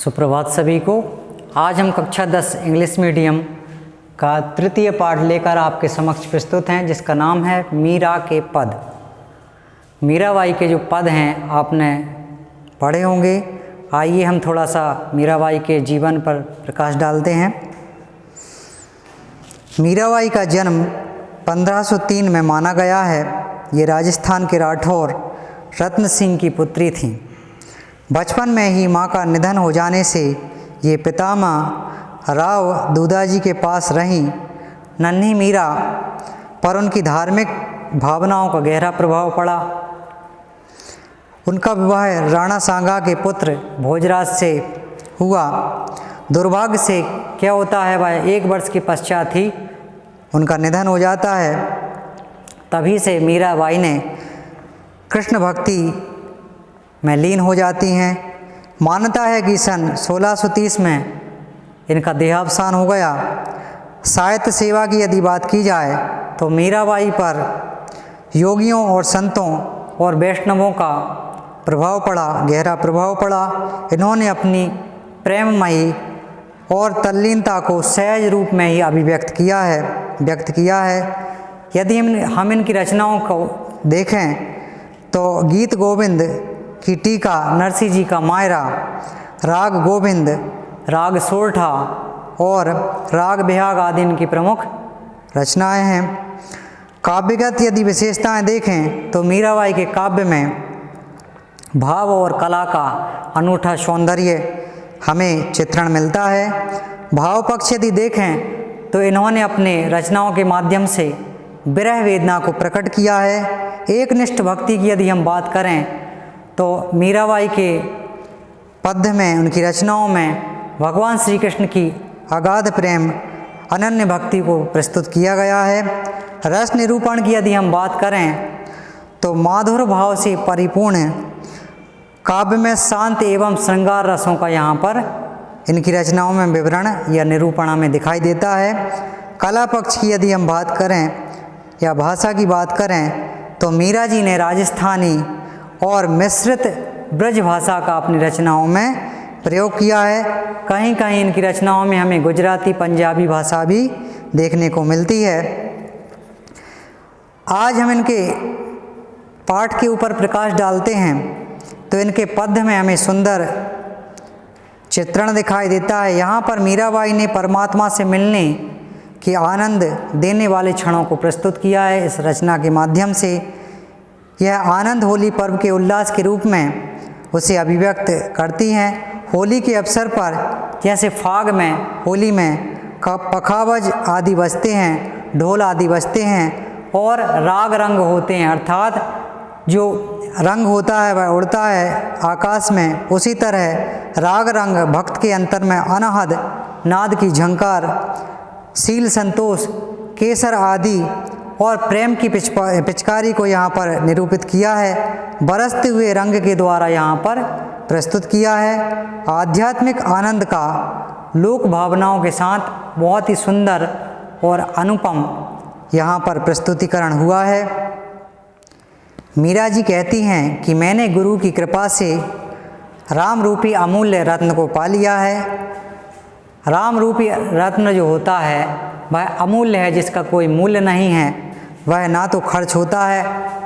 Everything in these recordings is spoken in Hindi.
सुप्रभात सभी को। आज हम कक्षा 10 इंग्लिश मीडियम का तृतीय पाठ लेकर आपके समक्ष प्रस्तुत हैं, जिसका नाम है मीरा के पद। मीराबाई के जो पद हैं आपने पढ़े होंगे। आइए हम थोड़ा सा मीराबाई के जीवन पर प्रकाश डालते हैं। मीराबाई का जन्म 1503 में माना गया है। ये राजस्थान के राठौर रत्न सिंह की पुत्री थीं। बचपन में ही मां का निधन हो जाने से ये पितामह राव दूधाजी के पास रहीं। नन्ही मीरा पर उनकी धार्मिक भावनाओं का गहरा प्रभाव पड़ा। उनका विवाह राणा सांगा के पुत्र भोजराज से हुआ। दुर्भाग्य से क्या होता है, वह 1 वर्ष के पश्चात ही उनका निधन हो जाता है। तभी से मीराबाई ने कृष्ण भक्ति में लीन हो जाती हैं। मान्यता है कि सन 1630 में इनका देहावसान हो गया। साहित्य सेवा की यदि बात की जाए तो मीराबाई पर योगियों और संतों और वैष्णवों का प्रभाव पड़ा, गहरा प्रभाव पड़ा। इन्होंने अपनी प्रेममयी और तल्लीनता को सहज रूप में ही अभिव्यक्त किया है। यदि हम इनकी रचनाओं को देखें तो गीत गोविंद की टीका, नरसी जी का मायरा, राग गोविंद, राग सोरठा और राग बिहाग आदि इनकी प्रमुख रचनाएं हैं। काव्यगत यदि विशेषताएं देखें तो मीराबाई के काव्य में भाव और कला का अनूठा सौंदर्य हमें चित्रण मिलता है। भाव पक्ष यदि देखें तो इन्होंने अपने रचनाओं के माध्यम से विरह वेदना को प्रकट किया है। एकनिष्ठ भक्ति की यदि हम बात करें तो मीराबाई के पद्य में, उनकी रचनाओं में भगवान श्री कृष्ण की अगाध प्रेम, अनन्य भक्ति को प्रस्तुत किया गया है। रस निरूपण की यदि हम बात करें तो माधुर भाव से परिपूर्ण काव्य में शांत एवं श्रृंगार रसों का यहाँ पर इनकी रचनाओं में विवरण या निरूपण हमें दिखाई देता है। कला पक्ष की यदि हम बात करें या भाषा की बात करें तो मीरा जी ने राजस्थानी और मिश्रित ब्रज भाषा का अपनी रचनाओं में प्रयोग किया है। कहीं कहीं इनकी रचनाओं में हमें गुजराती, पंजाबी भाषा भी देखने को मिलती है। आज हम इनके पाठ के ऊपर प्रकाश डालते हैं तो इनके पद्य में हमें सुंदर चित्रण दिखाई देता है। यहाँ पर मीराबाई ने परमात्मा से मिलने के आनंद देने वाले क्षणों को प्रस्तुत किया है इस रचना के माध्यम से। यह आनंद होली पर्व के उल्लास के रूप में उसे अभिव्यक्त करती हैं। होली के अवसर पर जैसे फाग में, होली में पखावज आदि बजते हैं, ढोल आदि बजते हैं और राग रंग होते हैं, अर्थात जो रंग होता है वह उड़ता है आकाश में। उसी तरह राग रंग भक्त के अंतर में अनहद नाद की झंकार, शील, संतोष, केसर आदि और प्रेम की पिचकारी को यहाँ पर निरूपित किया है। बरसते हुए रंग के द्वारा यहाँ पर प्रस्तुत किया है। आध्यात्मिक आनंद का लोक भावनाओं के साथ बहुत ही सुंदर और अनुपम यहाँ पर प्रस्तुतिकरण हुआ है। मीरा जी कहती हैं कि मैंने गुरु की कृपा से राम रूपी अमूल्य रत्न को पा लिया है। राम रूपी रत्न जो होता है वह अमूल्य है, जिसका कोई मूल्य नहीं है। वह ना तो खर्च होता है,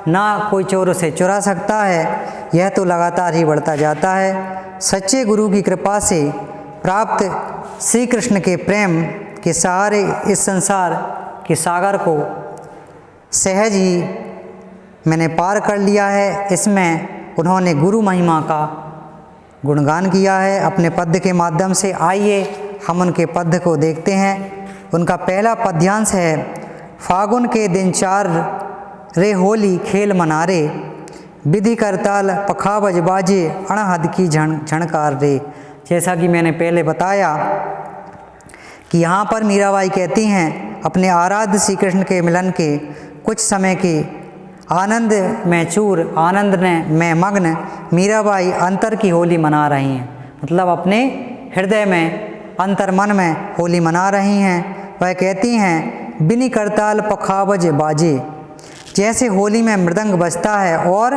ना कोई चोर उसे चुरा सकता है। यह तो लगातार ही बढ़ता जाता है। सच्चे गुरु की कृपा से प्राप्त श्री कृष्ण के प्रेम के सहारे इस संसार के सागर को सहज ही मैंने पार कर लिया है। इसमें उन्होंने गुरु महिमा का गुणगान किया है अपने पद्य के माध्यम से। आइए हम उनके पद्य को देखते हैं। उनका पहला पद्यांश है, फागुन के दिन 4 रे होली खेल मनारे, विधि करताल पखावज बाजे अणहद की झणकार रे। जैसा कि मैंने पहले बताया कि यहाँ पर मीराबाई कहती हैं अपने आराध्य श्री कृष्ण के मिलन के कुछ समय के आनंद में चूर, आनंद में मग्न मीराबाई अंतर की होली मना रही हैं। मतलब अपने हृदय में, अंतर मन में होली मना रही हैं। वह कहती हैं, बिनी करताल पखावज बाजे, जैसे होली में मृदंग बजता है और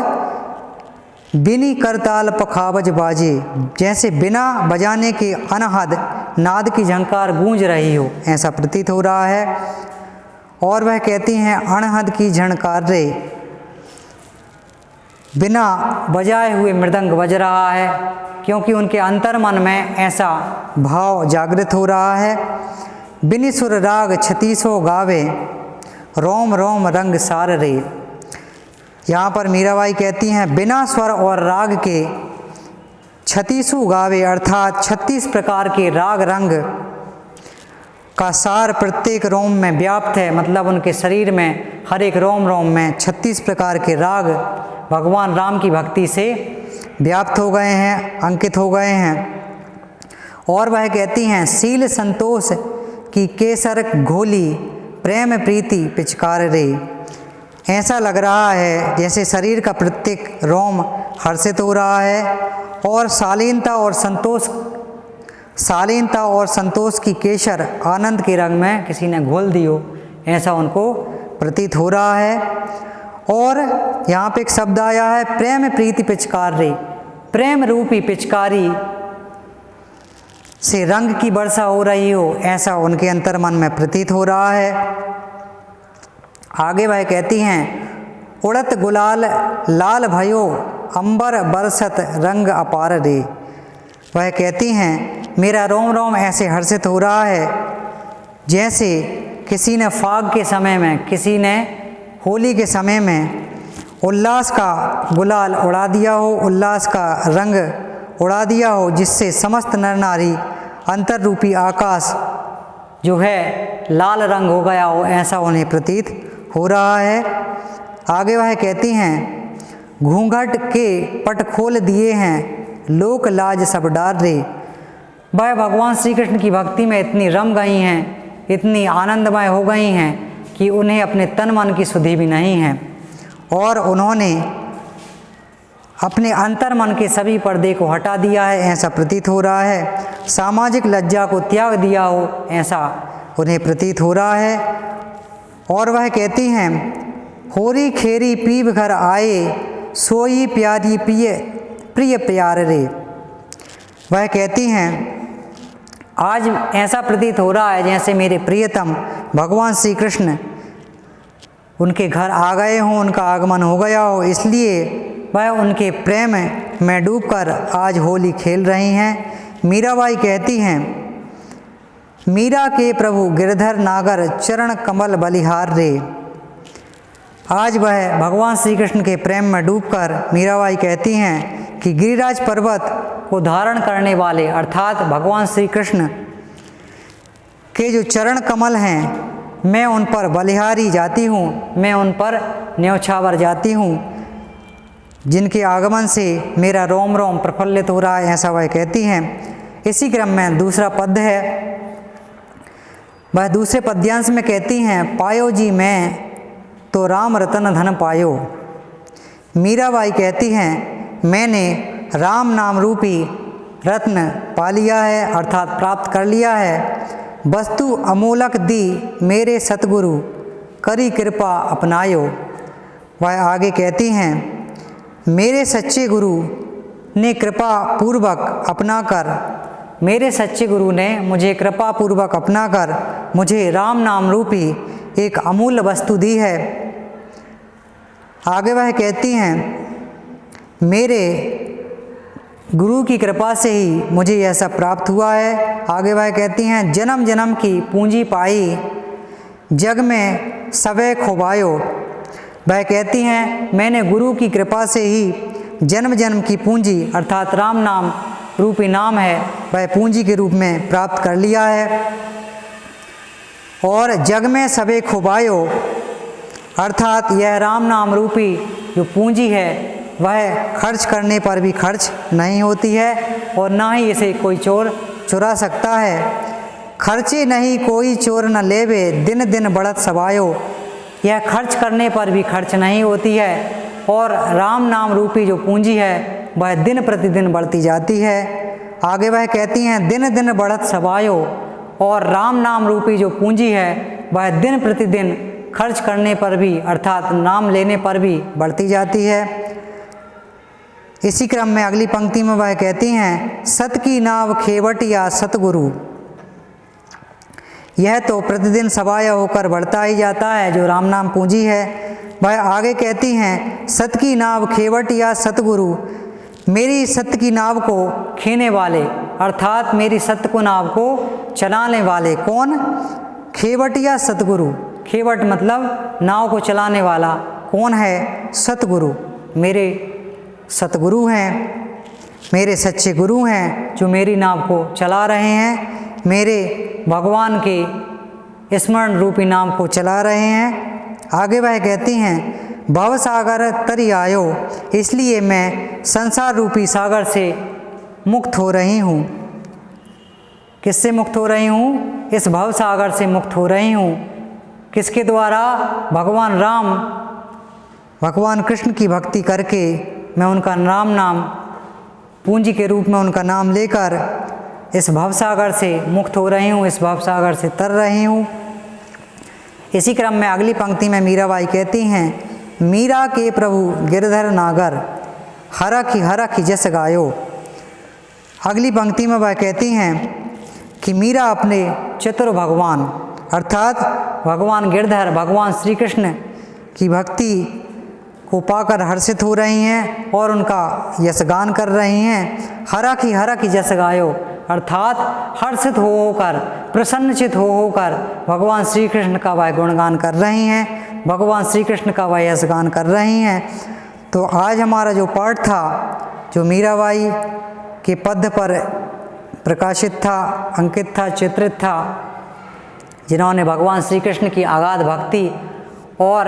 बिनी करताल पखावज बाजे, जैसे बिना बजाने के अनहद नाद की झंकार गूंज रही हो, ऐसा प्रतीत हो रहा है। और वह कहती हैं अनहद की झंकार रे, बिना बजाए हुए मृदंग बज रहा है, क्योंकि उनके अंतर मन में ऐसा भाव जागृत हो रहा है। बिनि सुर राग छतीसो गावे, रोम रोम रंग सार रे। यहाँ पर मीराबाई कहती हैं बिना स्वर और राग के छतीसु गावे, अर्थात 36 प्रकार के राग रंग का सार प्रत्येक रोम में व्याप्त है, मतलब उनके शरीर में हर एक रोम रोम में 36 प्रकार के राग भगवान राम की भक्ति से व्याप्त हो गए हैं, अंकित हो गए हैं। और वह कहती हैं शील संतोष की केसर घोली, प्रेम प्रीति पिचकार रे। ऐसा लग रहा है जैसे शरीर का प्रत्येक रोम हर्षित हो रहा है, और शालीनता और संतोष की केसर आनंद के रंग में किसी ने घोल दी हो, ऐसा उनको प्रतीत हो रहा है। और यहाँ पे एक शब्द आया है प्रेम प्रीति पिचकार रे, प्रेम रूपी पिचकारी से रंग की वर्षा हो रही हो, ऐसा उनके अंतर मन में प्रतीत हो रहा है। आगे वह कहती हैं उड़त गुलाल लाल भयो, अंबर बरसत रंग अपार रे। वह कहती हैं मेरा रोम रोम ऐसे हर्षित हो रहा है जैसे किसी ने फाग के समय में, किसी ने होली के समय में उल्लास का गुलाल उड़ा दिया हो, उल्लास का रंग उड़ा दिया हो, जिससे समस्त नर नारी अंतर रूपी आकाश जो है लाल रंग हो गया हो, ऐसा उन्हें प्रतीत हो रहा है। आगे वह कहती हैं घूंघट के पट खोल दिए हैं, लोक लाज सब डार रे। वह भगवान श्री कृष्ण की भक्ति में इतनी रम गई हैं, इतनी आनंदमय हो गई हैं कि उन्हें अपने तन मन की सुधि भी नहीं है, और उन्होंने अपने अंतर मन के सभी पर्दे को हटा दिया है, ऐसा प्रतीत हो रहा है। सामाजिक लज्जा को त्याग दिया हो, ऐसा उन्हें प्रतीत हो रहा है। और वह कहती हैं होरी खेरी पीव घर आए, सोई प्यारी प्रिय प्यार रे। वह कहती हैं आज ऐसा प्रतीत हो रहा है जैसे मेरे प्रियतम भगवान श्री कृष्ण उनके घर आ गए हों, उनका आगमन हो गया हो, इसलिए वह उनके प्रेम में डूबकर आज होली खेल रही हैं। मीराबाई कहती हैं मीरा के प्रभु गिरधर नागर चरण कमल बलिहार रे। आज वह भगवान श्री कृष्ण के प्रेम में डूबकर मीराबाई कहती हैं कि गिरिराज पर्वत को धारण करने वाले अर्थात भगवान श्री कृष्ण के जो चरण कमल हैं, मैं उन पर बलिहारी जाती हूँ, मैं उन पर न्यौछावर जाती हूँ, जिनके आगमन से मेरा रोम रोम प्रफुल्लित हो रहा है, ऐसा वह कहती हैं। इसी क्रम में दूसरा पद है, वह दूसरे पद्यांश में कहती हैं पायो जी मैं तो राम रतन धन पायो। मीराबाई कहती हैं मैंने राम नाम रूपी रत्न पा लिया है, अर्थात प्राप्त कर लिया है। वस्तु अमूलक दी मेरे सतगुरु, करी कृपा अपनायो। वह आगे कहती हैं मेरे सच्चे गुरु ने कृपा पूर्वक अपनाकर, मेरे सच्चे गुरु ने मुझे कृपा पूर्वक अपनाकर मुझे राम नाम रूपी एक अमूल्य वस्तु दी है। आगे वह कहती हैं मेरे गुरु की कृपा से ही मुझे यह सब प्राप्त हुआ है। आगे वह कहती हैं जन्म जन्म की पूंजी पाई, जग में सवै खोबायो। वह कहती हैं मैंने गुरु की कृपा से ही जन्म जन्म की पूंजी अर्थात राम नाम रूपी नाम है, वह पूंजी के रूप में प्राप्त कर लिया है। और जग में सवै खोबायो अर्थात यह राम नाम रूपी जो पूंजी है वह खर्च करने पर भी खर्च नहीं होती है, और ना ही इसे कोई चोर चुरा सकता है। खर्चे नहीं कोई चोर न लेवे, दिन दिन बढ़त सवायो। यह खर्च करने पर भी खर्च नहीं होती है, और राम नाम रूपी जो पूंजी है वह दिन प्रतिदिन बढ़ती जाती है। आगे वह कहती हैं दिन दिन बढ़त सवायो, और राम नाम रूपी जो पूंजी है वह दिन प्रतिदिन खर्च करने पर भी अर्थात नाम लेने पर भी बढ़ती जाती है। इसी क्रम में अगली पंक्ति में वह कहती हैं, सत की नाव खेवट या सतगुरु। यह तो प्रतिदिन सवाया होकर बढ़ता ही जाता है, जो राम नाम पूंजी है। वह आगे कहती हैं, सत की नाव खेवट या सतगुरु, मेरी सत्य की नाव को खेने वाले अर्थात मेरी सत्य को नाव को चलाने वाले कौन? खेवट या सतगुरु। खेवट मतलब नाव को चलाने वाला, कौन है? सतगुरु। मेरे सतगुरु हैं, मेरे सच्चे गुरु हैं जो मेरी नाव को चला रहे हैं, मेरे भगवान के स्मरण रूपी नाम को चला रहे हैं। आगे वह कहती हैं, भव सागर तरी आयो, इसलिए मैं संसार रूपी सागर से मुक्त हो रही हूँ। किससे मुक्त हो रही हूँ? इस भव सागर से मुक्त हो रही हूँ। किसके द्वारा? भगवान राम, भगवान कृष्ण की भक्ति करके मैं उनका राम नाम पूंजी के रूप में उनका नाम लेकर इस भवसागर से मुक्त हो रही हूँ, इस भवसागर से तर रही हूँ। इसी क्रम में अगली पंक्ति में मीराबाई कहती हैं, मीरा के प्रभु गिरधर नागर, हरख जस गायो। अगली पंक्ति में वह कहती हैं कि मीरा अपने चतुर भगवान अर्थात भगवान गिरधर, भगवान श्री कृष्ण की भक्ति को पाकर हर्षित हो रही हैं और उनका यशगान कर रही हैं। हरख जस गायो अर्थात हर्षित होकर, प्रसन्नचित होकर भगवान श्री कृष्ण का वह गुणगान कर रही हैं, भगवान श्री कृष्ण का वह यशगान कर रही हैं। तो आज हमारा जो पाठ था, जो मीराबाई के पद पर प्रकाशित था, अंकित था, चित्रित था, जिन्होंने भगवान श्री कृष्ण की अगाध भक्ति और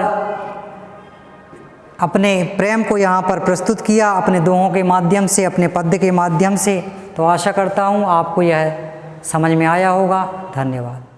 अपने प्रेम को यहाँ पर प्रस्तुत किया अपने दोहों के माध्यम से, अपने पद्य के माध्यम से। तो आशा करता हूँ आपको यह समझ में आया होगा। धन्यवाद।